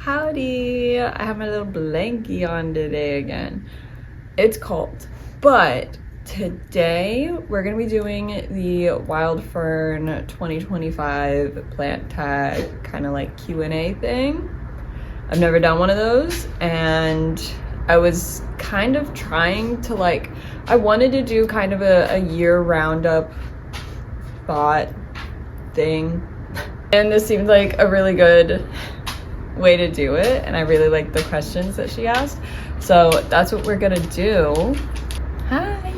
Howdy! I have my little blankie on today again. It's cold, but today we're gonna be doing the Wildfern 2025 plant tag kind of like Q&A thing. I've never done one of those, and I was kind of trying to I wanted to do kind of a year roundup thought thing, and this seemed like a really good way to do it, and I really like the questions that she asked, so that's what we're gonna do. Hi.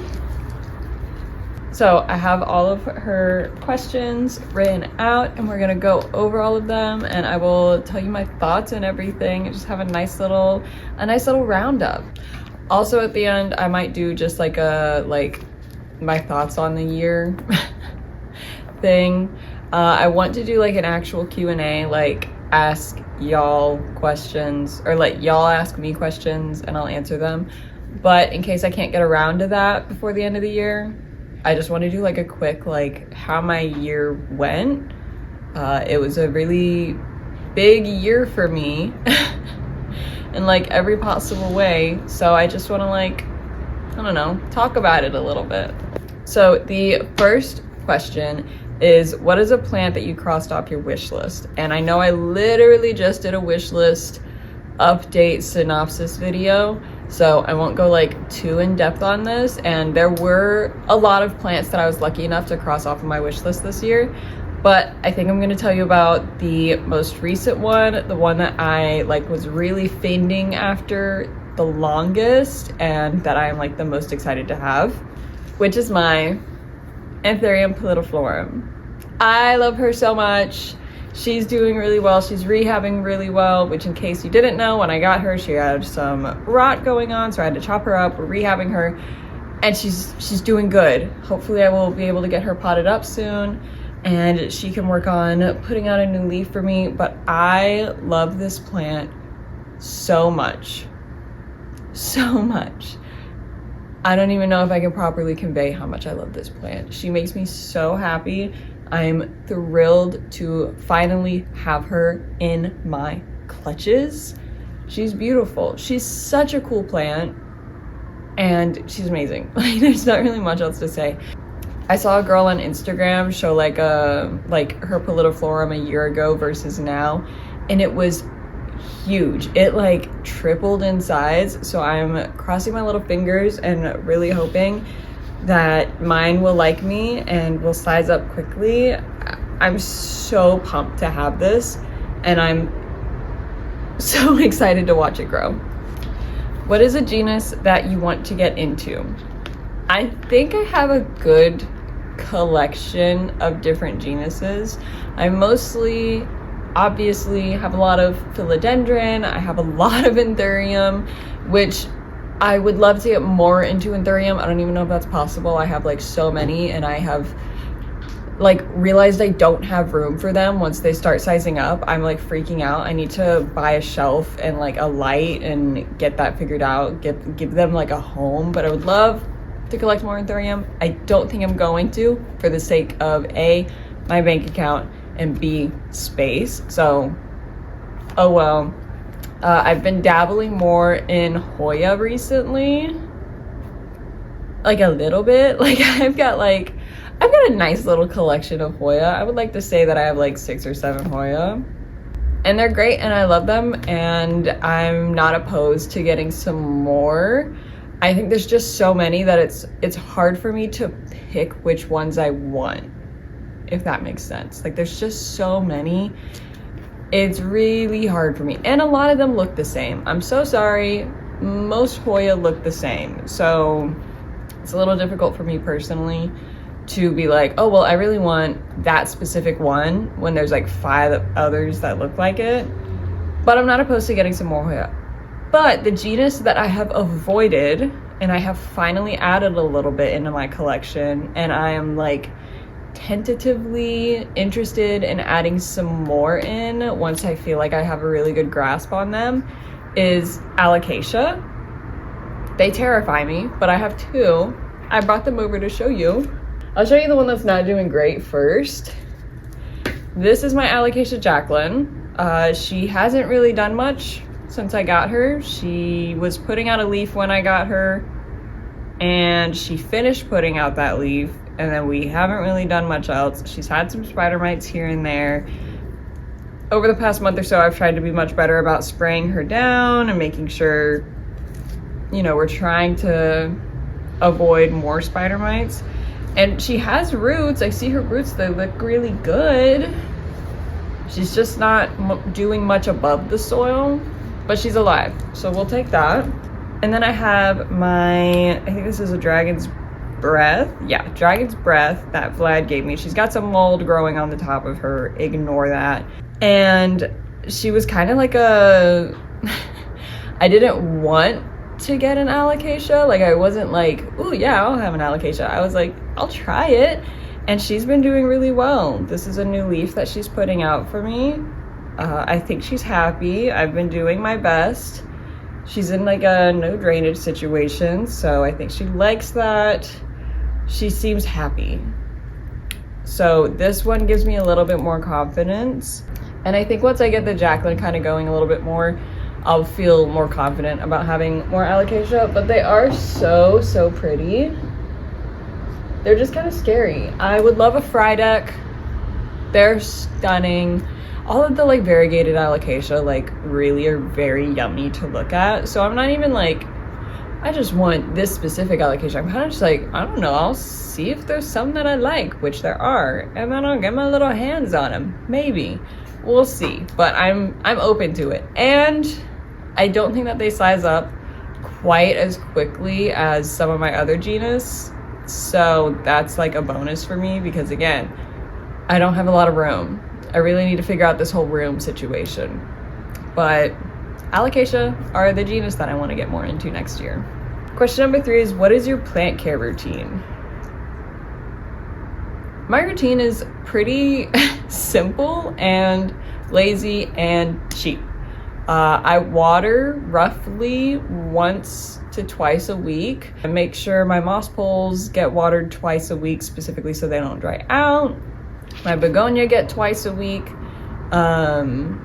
So I have all of her questions written out, and we're gonna go over all of them, and I will tell you my thoughts and everything, and just have a nice little roundup. Also at the end I might do just my thoughts on the year thing. I want to do an actual Q&A, ask y'all questions, or let y'all ask me questions and I'll answer them. But in case I can't get around to that before the end of the year, I just want to do a quick how my year went. It was a really big year for me in every possible way, so I just want to I don't know, talk about it a little bit. So the first question is, what is a plant that you crossed off your wish list? And I know I literally just did a wish list update synopsis video, so I won't go too in depth on this. And there were a lot of plants that I was lucky enough to cross off of my wish list this year, but I think I'm going to tell you about the most recent one, the one that I was really fending after the longest, and that I am the most excited to have, which is my Anthurium pallidiflorum. I love her so much. She's doing really well. She's rehabbing really well, which, in case you didn't know, when I got her, she had some rot going on, so I had to chop her up. We're rehabbing her, and she's doing good. Hopefully I will be able to get her potted up soon, and she can work on putting out a new leaf for me. But I love this plant so much. So much. I don't even know if I can properly convey how much I love this plant. She makes me so happy. I'm thrilled to finally have her in my clutches. She's beautiful. She's such a cool plant, and she's amazing. There's not really much else to say. I saw a girl on Instagram show her pallidiflorum a year ago versus now, and it was huge. It tripled in size, so I'm crossing my little fingers and really hoping that mine will like me and will size up quickly. I'm so pumped to have this, and I'm so excited to watch it grow. What is a genus that you want to get into? I think I have a good collection of different genuses. I mostly obviously have a lot of philodendron. I have a lot of Anthurium, which I would love to get more into Anthurium. I don't even know if that's possible. I have so many, and I have realized I don't have room for them once they start sizing up. I'm freaking out. I need to buy a shelf and a light and get that figured out, give them a home. But I would love to collect more Anthurium. I don't think I'm going to, for the sake of A, my bank account, and B, space. So oh well. I've been dabbling more in Hoya recently, a little bit. I've got a nice little collection of Hoya. I would like to say that I have 6 or 7 Hoya, and they're great, and I love them, and I'm not opposed to getting some more. I think there's just so many that it's hard for me to pick which ones I want, if that makes sense. There's just so many. It's really hard for me, and a lot of them look the same. I'm so sorry. Most Hoya look the same, so it's a little difficult for me personally to be oh well, I really want that specific one when there's 5 others that look like it. But I'm not opposed to getting some more Hoya. But the genus that I have avoided, and I have finally added a little bit into my collection, and I am tentatively interested in adding some more in once I feel I have a really good grasp on them, is Alocasia. They terrify me, but I have 2. I brought them over to show you. I'll show you the one that's not doing great first. This is my Alocasia Jacqueline. She hasn't really done much since I got her. She was putting out a leaf when I got her, and she finished putting out that leaf, and then we haven't really done much else. She's had some spider mites here and there. Over the past month or so, I've tried to be much better about spraying her down and making sure, you know, we're trying to avoid more spider mites. And she has roots. I see her roots, they look really good. She's just not doing much above the soil, but she's alive, so we'll take that. And then I have I think this is a dragon's breath. Yeah, dragon's breath that Vlad gave me. She's got some mold growing on the top of her, ignore that. And she was kind of like I didn't want to get an alocasia. Like, I wasn't like, oh yeah, I'll have an alocasia. I was like, I'll try it. And she's been doing really well. This is a new leaf that she's putting out for me. I think she's happy. I've been doing my best. She's in like a no drainage situation, so I think she likes that. She seems happy. So this one gives me a little bit more confidence. And I think once I get the Jacqueline kind of going a little bit more, I'll feel more confident about having more alocasia. But they are so, so pretty. They're just kind of scary. I would love a Frydek. They're stunning. All of the like variegated alocasia like really are very yummy to look at. So I'm not even like, I just want this specific alocasia. I'm kind of just like, I don't know, I'll see if there's some that I like, which there are, and then I'll get my little hands on them. Maybe. We'll see. But I'm open to it. And I don't think that they size up quite as quickly as some of my other genus. So that's like a bonus for me because, again, I don't have a lot of room. I really need to figure out this whole room situation. But alocasia are the genus that I want to get more into next year. Question number 3 is, what is your plant care routine? My routine is pretty simple and lazy and cheap. I water roughly once to twice a week. I make sure my moss poles get watered twice a week, specifically so they don't dry out. My begonia get twice a week. And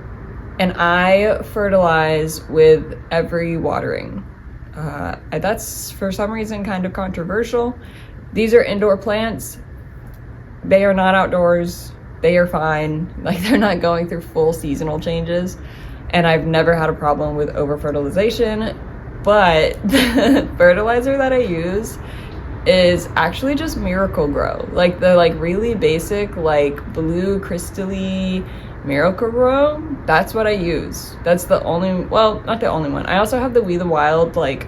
I fertilize with every watering. That's for some reason kind of controversial. These are indoor plants. They are not outdoors. They are fine. Like, they're not going through full seasonal changes. And I've never had a problem with over-fertilization. But the fertilizer that I use is actually just Miracle-Gro. Like the really basic like blue crystally Miracle-Gro. That's what I use. That's the only, well, not the only one. I also have the We the Wild like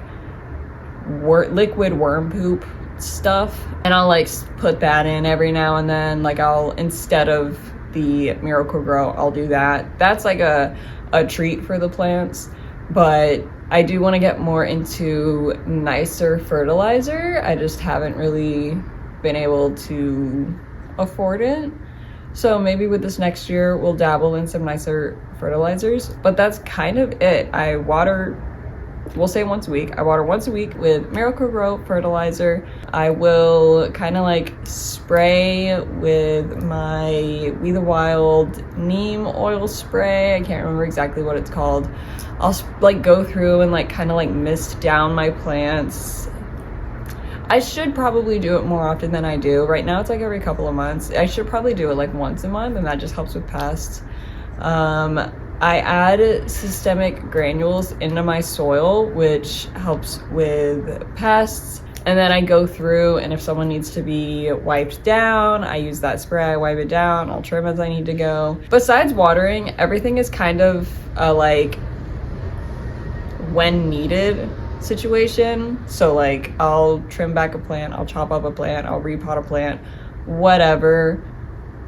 liquid worm poop stuff, and I'll like put that in every now and then. Like, I'll, instead of the Miracle-Gro, I'll do that. That's like a treat for the plants. But I do want to get more into nicer fertilizer. I just haven't really been able to afford it. So maybe with this next year, we'll dabble in some nicer fertilizers. But that's kind of it. I water, we'll say once a week. I water once a week with Miracle-Gro fertilizer. I will kind of like spray with my We the Wild neem oil spray. I can't remember exactly what it's called. I'll like go through and like kind of like mist down my plants. I should probably do it more often than I do. Right now it's like every couple of months. I should probably do it like once a month, and that just helps with pests. I add systemic granules into my soil, which helps with pests. And then I go through, and if someone needs to be wiped down, I use that spray, I wipe it down, I'll trim as I need to go. Besides watering, everything is kind of like when needed situation. So like, I'll trim back a plant, I'll chop up a plant, I'll repot a plant, whatever,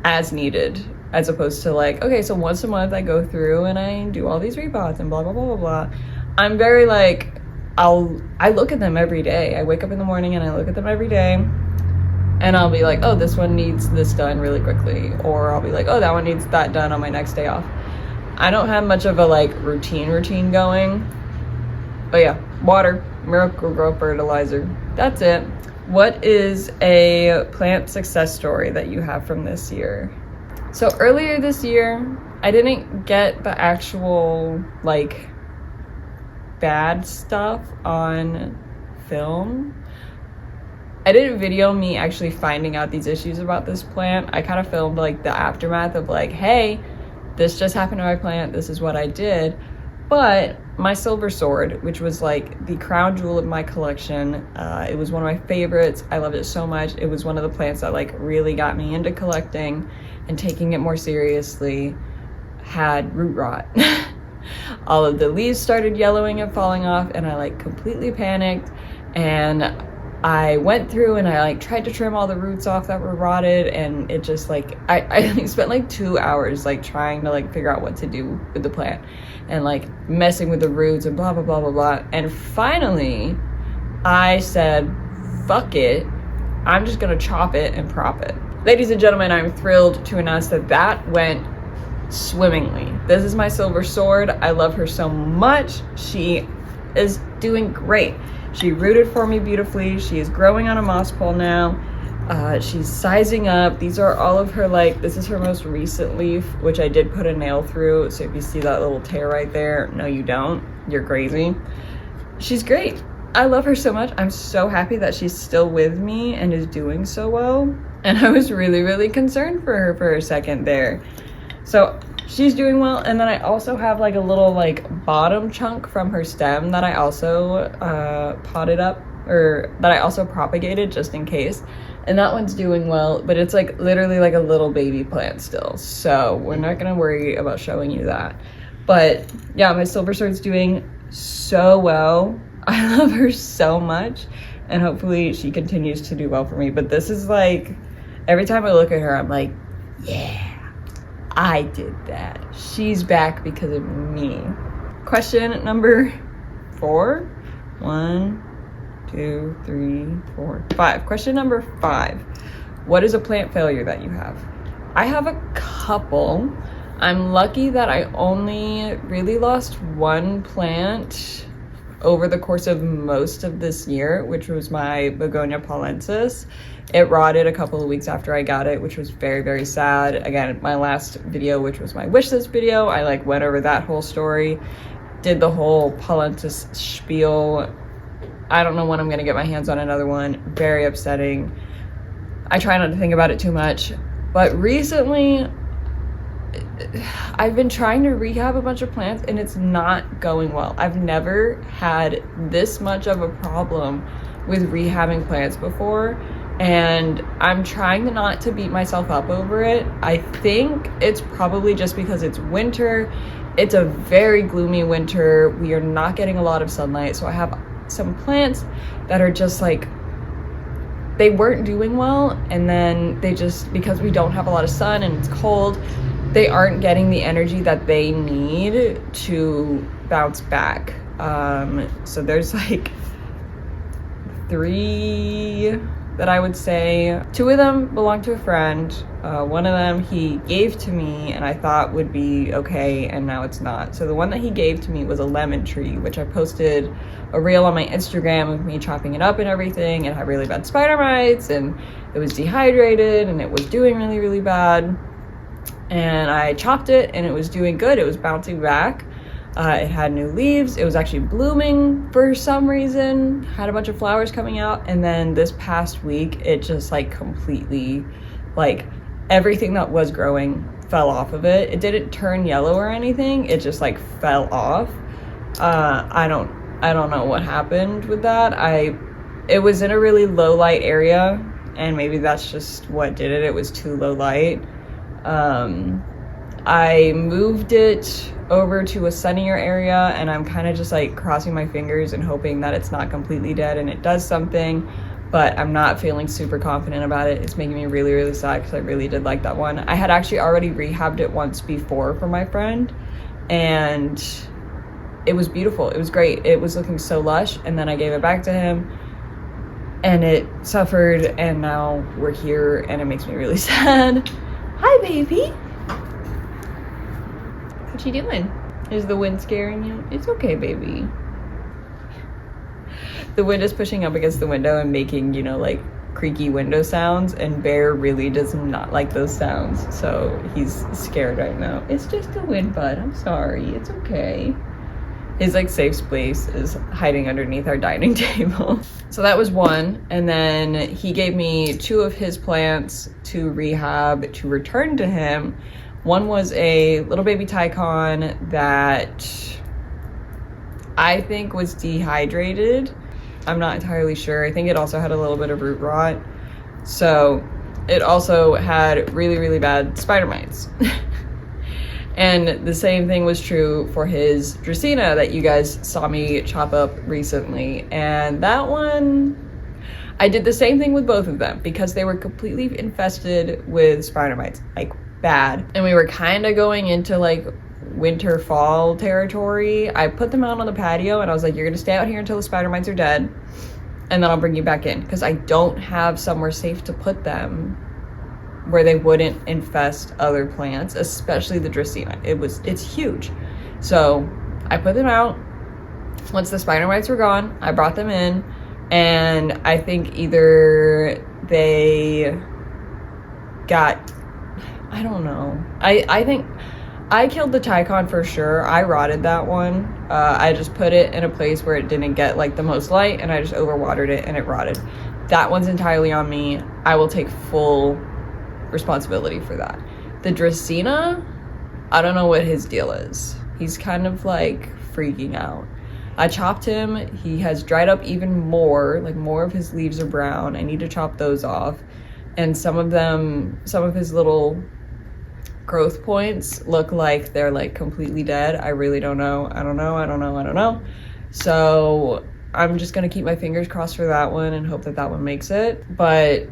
as needed. As opposed to like, okay, so once a month I go through and I do all these repots and blah, blah, blah, blah, blah. I'm very like, I look at them every day. I wake up in the morning and I look at them every day, and I'll be like, oh, this one needs this done really quickly. Or I'll be like, oh, that one needs that done on my next day off. I don't have much of a like routine going. But yeah, water, Miracle-Gro fertilizer. That's it. What is a plant success story that you have from this year? So earlier this year, I didn't get the actual like bad stuff on film. I didn't video me actually finding out these issues about this plant. I kind of filmed like the aftermath of like, hey, this just happened to my plant, this is what I did. But my silver sword, which was like the crown jewel of my collection, it was one of my favorites. I loved it so much. It was one of the plants that like really got me into collecting and taking it more seriously, had root rot. All of the leaves started yellowing and falling off, and I like completely panicked, and I went through and I like tried to trim all the roots off that were rotted, and it just like I spent like 2 hours like trying to like figure out what to do with the plant and like messing with the roots and blah blah blah blah blah. And finally I said, fuck it, I'm just gonna chop it and prop it. Ladies and gentlemen, I'm thrilled to announce that that went swimmingly. This is my silver sword. I love her so much. She is doing great. She rooted for me beautifully. She is growing on a moss pole now. She's sizing up. These are all of her, like, this is her most recent leaf, which I did put a nail through. So if you see that little tear right there, no you don't, you're crazy. She's great. I love her so much. I'm so happy that she's still with me and is doing so well. And I was really, really concerned for her for a second there. So she's doing well. And then I also have like a little like bottom chunk from her stem that I also potted up, or that I also propagated just in case. And that one's doing well, but it's like literally like a little baby plant still. So we're not gonna worry about showing you that. But yeah, my silver sword's doing so well. I love her so much, and hopefully she continues to do well for me. But this is like, every time I look at her, I'm like, yeah, I did that. She's back because of me. Question number 4. 1, 2, 3, 4, 5. Question number 5. What is a plant failure that you have? I have a couple. I'm lucky that I only really lost one plant over the course of most of this year, which was my Begonia paulensis. It rotted a couple of weeks after I got it, which was very, very sad. Again, my last video, which was my wish list video, I like went over that whole story, did the whole paulensis spiel. I don't know when I'm gonna get my hands on another one. Very upsetting. I try not to think about it too much, but recently I've been trying to rehab a bunch of plants and it's not going well. I've never had this much of a problem with rehabbing plants before, and I'm trying not to beat myself up over it. I think it's probably just because it's winter. It's a very gloomy winter. We are not getting a lot of sunlight, so I have some plants that are just like, they weren't doing well, and then they just, because we don't have a lot of sun and it's cold, they aren't getting the energy that they need to bounce back. So there's like 3 that I would say. 2 of them belong to a friend. One of them he gave to me and I thought would be okay, and now it's not. So the one that he gave to me was a lemon tree, which I posted a reel on my Instagram of me chopping it up and everything. It had really bad spider mites and it was dehydrated and it was doing really, really bad. And I chopped it and it was doing good. It was bouncing back. It had new leaves. It was actually blooming for some reason, had a bunch of flowers coming out. And then this past week, it just like completely, like everything that was growing fell off of it. It didn't turn yellow or anything. It just like fell off. I don't know what happened with that. It was in a really low light area, and maybe that's just what did it. It was too low light. I moved it over to a sunnier area, and I'm kind of just like crossing my fingers and hoping that it's not completely dead and it does something, but I'm not feeling super confident about it. It's making me really, really sad because I really did like that one. I had actually already rehabbed it once before for my friend, and it was beautiful. It was great. It was looking so lush, and then I gave it back to him and it suffered, and now we're here and it makes me really sad. Hi, baby. What you doing? Is the wind scaring you? It's okay, baby. The wind is pushing up against the window and making, you know, like creaky window sounds, and Bear really does not like those sounds, so he's scared right now. It's just a wind, bud. I'm sorry. It's okay. His like safe space is hiding underneath our dining table. So that was one, and then he gave me 2 of his plants to rehab to return to him. One was a little baby Tycon that I think was dehydrated. I'm not entirely sure. I think it also had a little bit of root rot. So it also had really, really bad spider mites. And the same thing was true for his Dracaena that you guys saw me chop up recently. And that one, I did the same thing with both of them because they were completely infested with spider mites, like bad. And we were kind of going into like winter fall territory. I put them out on the patio and I was like, you're gonna stay out here until the spider mites are dead, and then I'll bring you back in, because I don't have somewhere safe to put them where they wouldn't infest other plants, especially the Dracaena. It's huge. So I put them out. Once the spider mites were gone, I brought them in, and I think either they got, I don't know. I think I killed the Tycon for sure. I rotted that one. I just put it in a place where it didn't get like the most light, and I just overwatered it and it rotted. That one's entirely on me. I will take full responsibility for that. The Dracaena, I don't know what his deal is. He's kind of like freaking out. I chopped him. He has dried up even more, like more of his leaves are brown. I need to chop those off. And some of his little growth points look like they're like completely dead. I really don't know. I don't know. So I'm just gonna keep my fingers crossed for that one and hope that that one makes it. But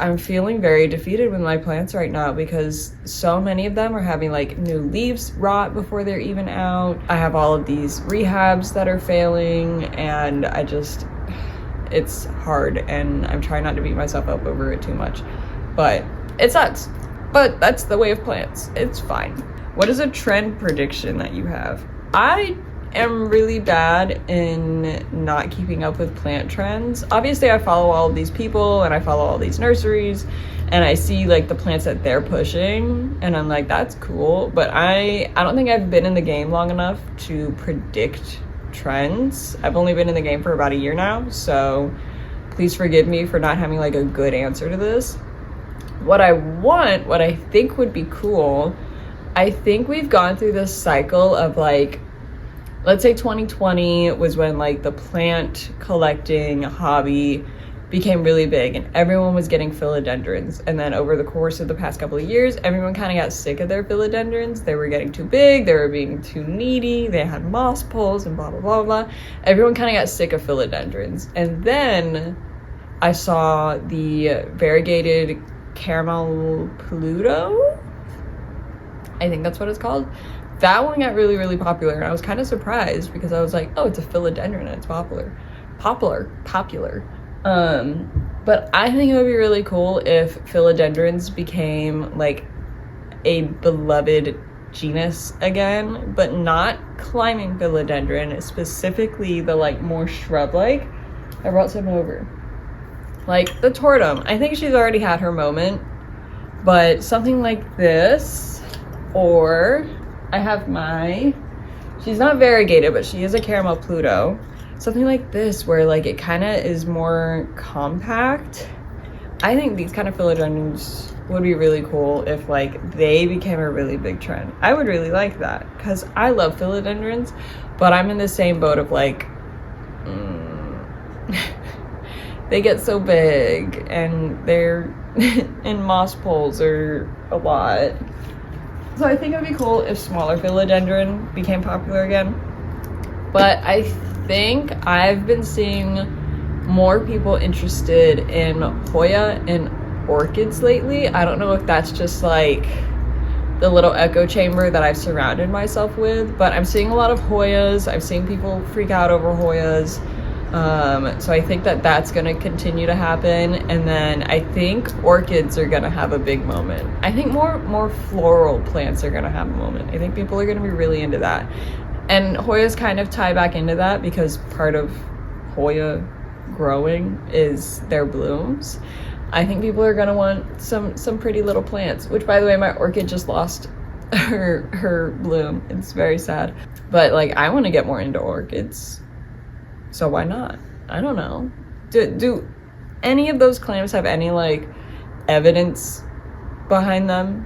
I'm feeling very defeated with my plants right now because so many of them are having like new leaves rot before they're even out. I have all of these rehabs that are failing, and it's hard, and I'm trying not to beat myself up over it too much, but it sucks. But that's the way of plants. It's fine. What is a trend prediction that you have? I am really bad in not keeping up with plant trends. Obviously, I follow all of these people and I follow all these nurseries, and I see like the plants that they're pushing, and I'm like, that's cool. But I don't think I've been in the game long enough to predict trends. I've only been in the game for about a year now, so please forgive me for not having like a good answer to this. What I think would be cool, I think we've gone through this cycle of like, let's say 2020 was when like the plant collecting hobby became really big and everyone was getting philodendrons. And then over the course of the past couple of years, everyone kind of got sick of their philodendrons. They were getting too big, they were being too needy, they had moss poles and blah, blah, blah, blah. Everyone kind of got sick of philodendrons. And then I saw the variegated caramel Pluto, I think that's what it's called. That one got really, really popular, and I was kind of surprised because I was like, oh, it's a philodendron and it's popular. But I think it would be really cool if philodendrons became like a beloved genus again, but not climbing philodendron, specifically the like more shrub-like. I brought some over. Like the tortum. I think she's already had her moment, but something like this, or I have she's not variegated, but she is a caramel Pluto. Something like this where like it kind of is more compact. I think these kind of philodendrons would be really cool if like they became a really big trend. I would really like that because I love philodendrons, but I'm in the same boat of like, they get so big and they're and moss poles are a lot. So I think it would be cool if smaller philodendron became popular again. But I think I've been seeing more people interested in Hoya and orchids lately. I don't know if that's just like the little echo chamber that I've surrounded myself with, but I'm seeing a lot of Hoyas. I've seen people freak out over Hoyas. So I think that that's going to continue to happen. And then I think orchids are going to have a big moment. I think more floral plants are going to have a moment. I think people are going to be really into that. And Hoyas kind of tie back into that because part of Hoya growing is their blooms. I think people are gonna want some pretty little plants, which by the way, my orchid just lost her bloom. It's very sad. But like, I want to get more into orchids, so why not? I don't know. Do any of those claims have any like evidence behind them?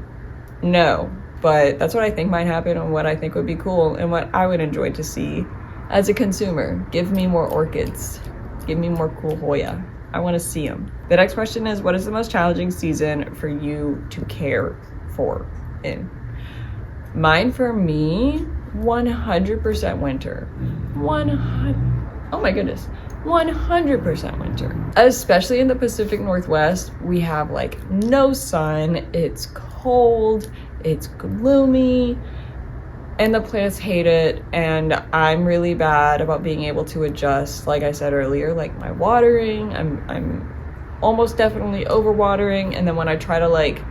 No, but that's what I think might happen and what I think would be cool and what I would enjoy to see as a consumer. Give me more orchids. Give me more cool Hoya. I want to see them. The next question is, what is the most challenging season for you to care for in? Mine, for me, 100% winter. 100% winter. Especially in the Pacific Northwest, we have like no sun, it's cold, it's gloomy, and the plants hate it, and I'm really bad about being able to adjust, like I said earlier, like my watering. I'm almost definitely overwatering, and then when I try to like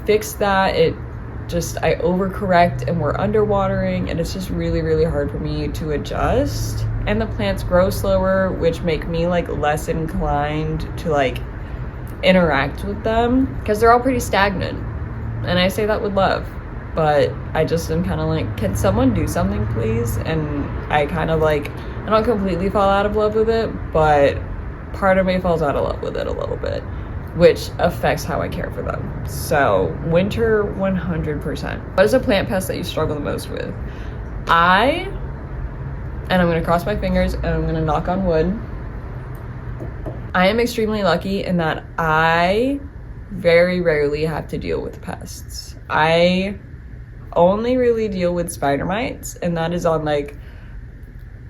fix that, I overcorrect and we're underwatering, and it's just really, really hard for me to adjust. And the plants grow slower, which make me like less inclined to like interact with them because they're all pretty stagnant. And I say that with love, but I just am kind of like, can someone do something please? And I kind of like, I don't completely fall out of love with it, but part of me falls out of love with it a little bit, which affects how I care for them. So winter, 100%. What is a plant pest that you struggle the most with? I'm gonna cross my fingers and I'm gonna knock on wood. I am extremely lucky in that I very rarely have to deal with pests. I only really deal with spider mites, and that is on like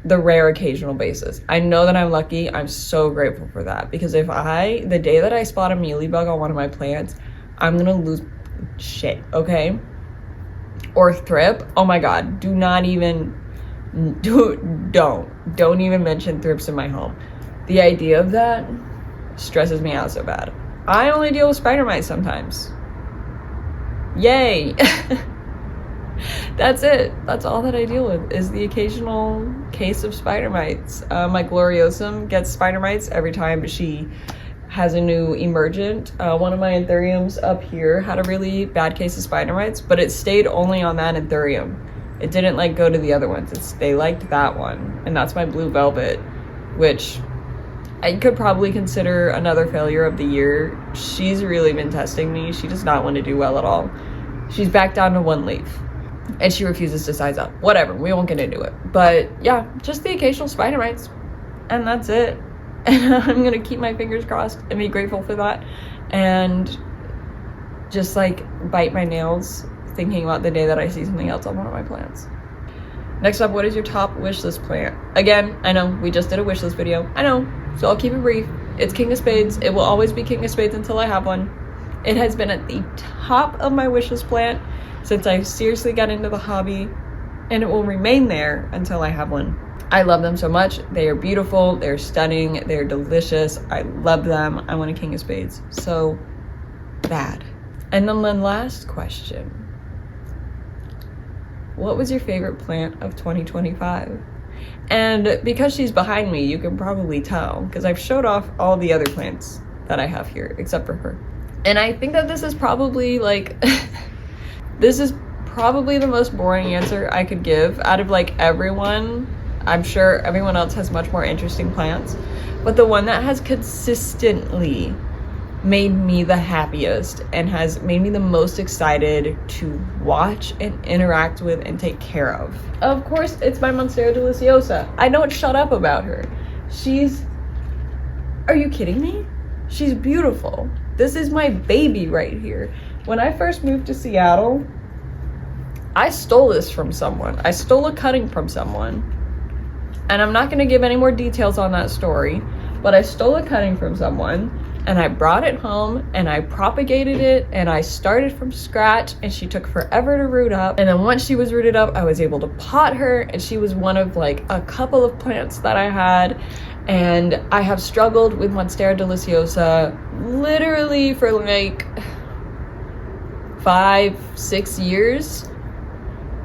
the rare occasional basis. I know that I'm lucky. I'm so grateful for that, because the day that I spot a mealybug on one of my plants, I'm gonna lose shit, okay? Or thrip, oh my God, don't even mention thrips in my home. The idea of that stresses me out so bad. I only deal with spider mites sometimes. Yay. That's it. That's all that I deal with, is the occasional case of spider mites. My Gloriosum gets spider mites every time she has a new emergent. One of my anthuriums up here had a really bad case of spider mites, but it stayed only on that anthurium. It didn't like go to the other ones. They liked that one, and that's my blue velvet, which I could probably consider another failure of the year. She's really been testing me. She does not want to do well at all. She's back down to one leaf, and she refuses to size up. Whatever, we won't get into it. But yeah, just the occasional spider mites, and that's it. And I'm gonna keep my fingers crossed and be grateful for that, and just like bite my nails thinking about the day that I see something else on one of my plants. Next up, what is your top wish list plant? Again, I know we just did a wish list video. I know, so I'll keep it brief. It's King of Spades. It will always be King of Spades until I have one. It has been at the top of my wish list plant since I seriously got into the hobby, and it will remain there until I have one. I love them so much. They are beautiful, they're stunning, they're delicious. I love them. I want a King of Spades so bad. And then the last question. What was your favorite plant of 2025? And because she's behind me, you can probably tell, because I've showed off all the other plants that I have here, except for her. And I think that this is probably like, this is probably the most boring answer I could give out of like everyone. I'm sure everyone else has much more interesting plants, but the one that has consistently made me the happiest and has made me the most excited to watch and interact with and take care of course, it's my Monstera deliciosa. I don't shut up about her. Are you kidding me? She's beautiful. This is my baby right here. When I first moved to Seattle, I stole this from someone. I stole a cutting from someone, and I'm not going to give any more details on that story, but I stole a cutting from someone, and I brought it home, and I propagated it, and I started from scratch, and she took forever to root up. And then once she was rooted up, I was able to pot her, and she was one of like a couple of plants that I had. And I have struggled with Monstera deliciosa literally for like 5-6 years.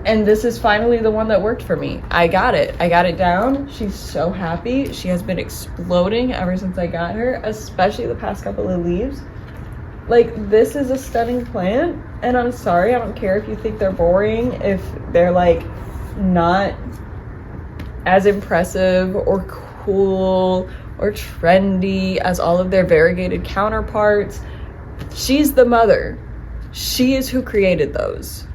And this is finally the one that worked for me. I got it down. She's so happy. She has been exploding ever since I got her, especially the past couple of leaves. Like, this is a stunning plant, and I'm sorry, I don't care if you think they're boring, if they're like not as impressive or cool or trendy as all of their variegated counterparts. She's the mother. She is who created those.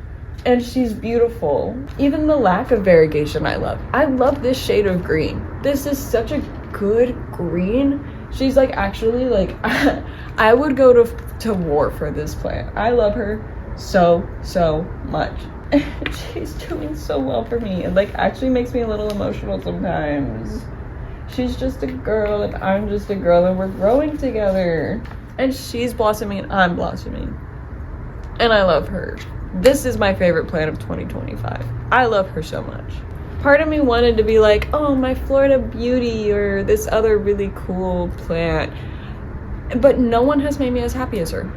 And she's beautiful. Even the lack of variegation I love. I love this shade of green. This is such a good green. She's like, actually, like, I would go to war for this plant. I love her so much. She's doing so well for me. It like actually makes me a little emotional sometimes. She's just a girl and I'm just a girl and we're growing together. And she's blossoming and I'm blossoming. And I love her. This is my favorite plant of 2025. I love her so much. Part of me wanted to be like, oh, my Florida Beauty or this other really cool plant. But no one has made me as happy as her.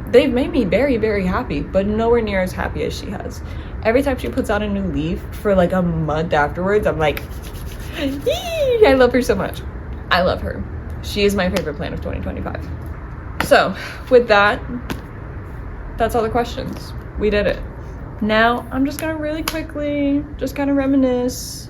They've made me very happy, but nowhere near as happy as she has. Every time she puts out a new leaf for like a month afterwards, I'm like, yee! I love her so much. I love her. She is my favorite plant of 2025. So with that, that's all the questions. We did it. Now I'm just gonna really quickly just kind of reminisce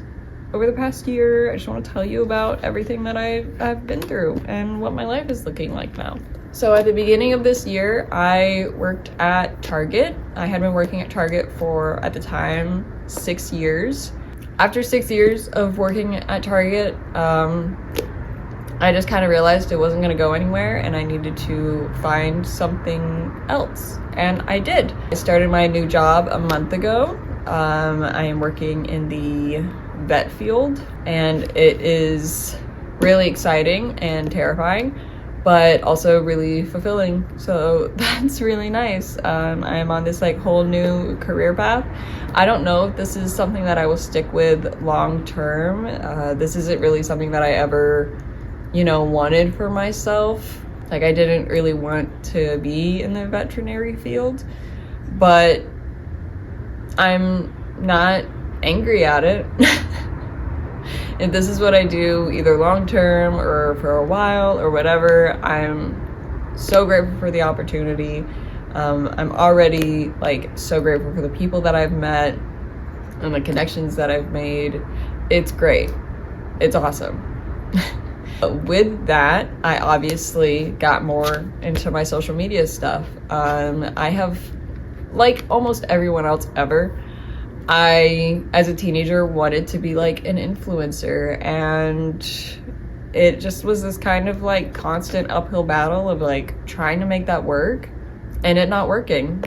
over the past year. I just want to tell you about everything that I've been through and what my life is looking like now. So at the beginning of this year, I worked at Target. I had been working at Target for, at the time, 6 years. After 6 years of working at Target, I just kind of realized it wasn't going to go anywhere and I needed to find something else. And I did. I started my new job a month ago. I am working in the vet field and it is really exciting and terrifying, but also really fulfilling. So that's really nice. I am on this like whole new career path. I don't know if this is something that I will stick with long term. This isn't really something that I ever, wanted for myself. Like, I didn't really want to be in the veterinary field, but I'm not angry at it. If this is what I do either long term or for a while or whatever, I'm so grateful for the opportunity. I'm already like so grateful for the people that I've met and the connections that I've made. It's great. It's awesome. With that, I obviously got more into my social media stuff. I have, like almost everyone else ever, I, as a teenager, wanted to be like an influencer, and it just was this kind of like constant uphill battle of like trying to make that work and it not working.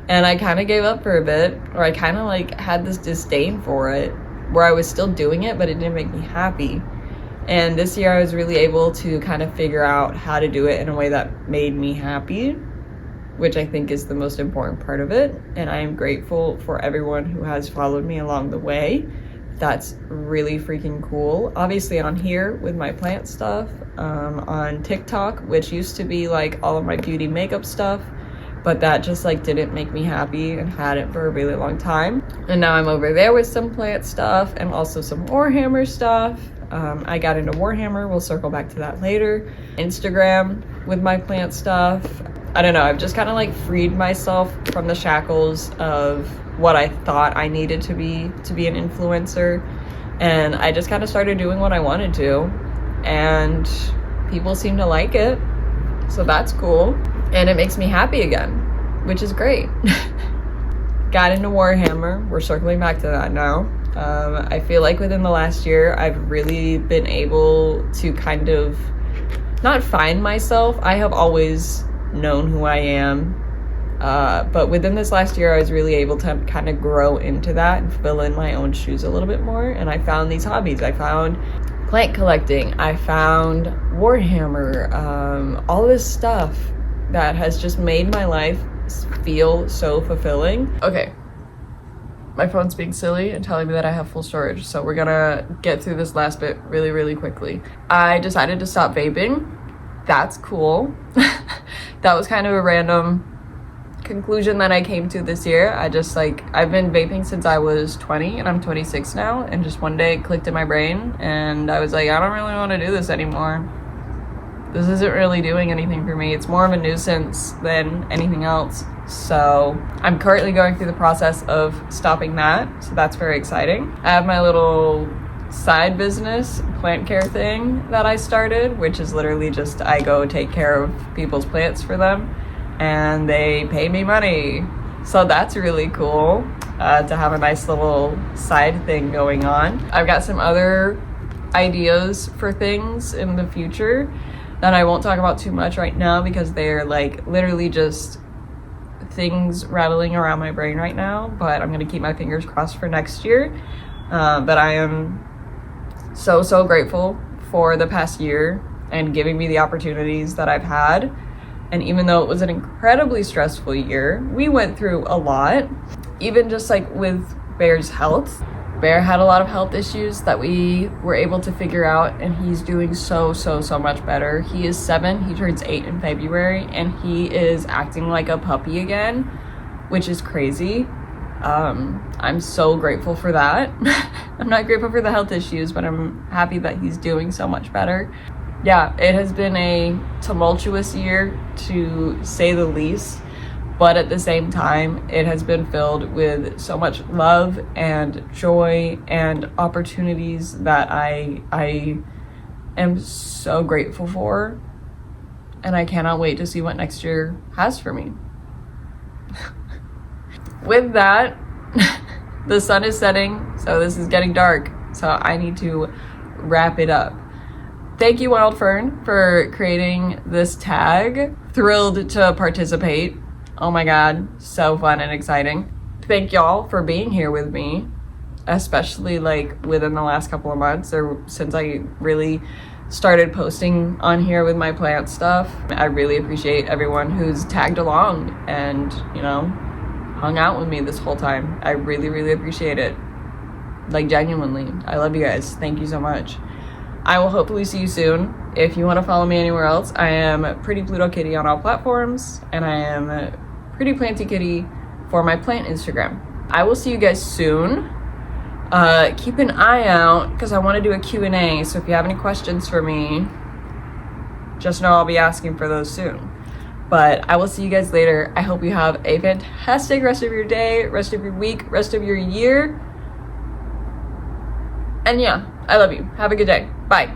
And I kind of gave up for a bit, or I kind of like had this disdain for it where I was still doing it, but it didn't make me happy. And this year I was really able to kind of figure out how to do it in a way that made me happy, which I think is the most important part of it. And I am grateful for everyone who has followed me along the way. That's really freaking cool. Obviously on here with my plant stuff, on TikTok, which used to be like all of my beauty makeup stuff, but that just like didn't make me happy and hadn't for a really long time. And now I'm over there with some plant stuff and also some Warhammer stuff. I got into Warhammer, we'll circle back to that later. Instagram with my plant stuff. I don't know, I've just kind of like freed myself from the shackles of what I thought I needed to be an influencer. And I just kind of started doing what I wanted to. And people seem to like it. So that's cool. And it makes me happy again, which is great. Got into Warhammer, we're circling back to that now. I feel like within the last year, I've really been able to kind of not find myself. I have always known who I am, but within this last year, I was really able to kind of grow into that and fill in my own shoes a little bit more. And I found these hobbies. I found plant collecting. I found Warhammer, all this stuff that has just made my life feel so fulfilling. Okay. My phone's being silly and telling me that I have full storage, so we're gonna get through this last bit really quickly. I decided to stop vaping. That's cool. That was kind of a random conclusion that I came to this year. I've been vaping since I was 20 and I'm 26 now, and just one day it clicked in my brain and I was like, I don't really want to do this anymore. This isn't really doing anything for me. It's more of a nuisance than anything else. So I'm currently going through the process of stopping that, so that's very exciting. I have my little side business plant care thing that I started, which is literally just I go take care of people's plants for them and they pay me money. So that's really cool to have a nice little side thing going on. I've got some other ideas for things in the future that I won't talk about too much right now because they're like literally just things rattling around my brain right now, but I'm gonna keep my fingers crossed for next year. But I am so grateful for the past year and giving me the opportunities that I've had. And even though it was an incredibly stressful year, we went through a lot, even just like with Bear's health. Bear had a lot of health issues that we were able to figure out, and he's doing so much better. He is 7, he turns 8 in February, and he is acting like a puppy again, which is crazy. I'm so grateful for that. I'm not grateful for the health issues, but I'm happy that he's doing so much better. Yeah, it has been a tumultuous year to say the least, but at the same time, it has been filled with so much love and joy and opportunities that I am so grateful for, and I cannot wait to see what next year has for me. With that, the sun is setting, so this is getting dark, so I need to wrap it up. Thank you, Wildfern, for creating this tag. Thrilled to participate. Oh my god, so fun and exciting. Thank y'all for being here with me, especially like within the last couple of months or since I really started posting on here with my plant stuff. I really appreciate everyone who's tagged along and, you know, hung out with me this whole time. I really appreciate it. Like, genuinely. I love you guys. Thank you so much. I will hopefully see you soon. If you want to follow me anywhere else, I am Pretty Pluto Kitty on all platforms, and I am Pretty Planty Kitty for my plant Instagram. I will see you guys soon. Keep an eye out because I want to do a Q&A, so if you have any questions for me, just know I'll be asking for those soon. But I will see you guys later. I hope you have a fantastic rest of your day, rest of your week, rest of your year. And yeah, I love you. Have a good day. Bye.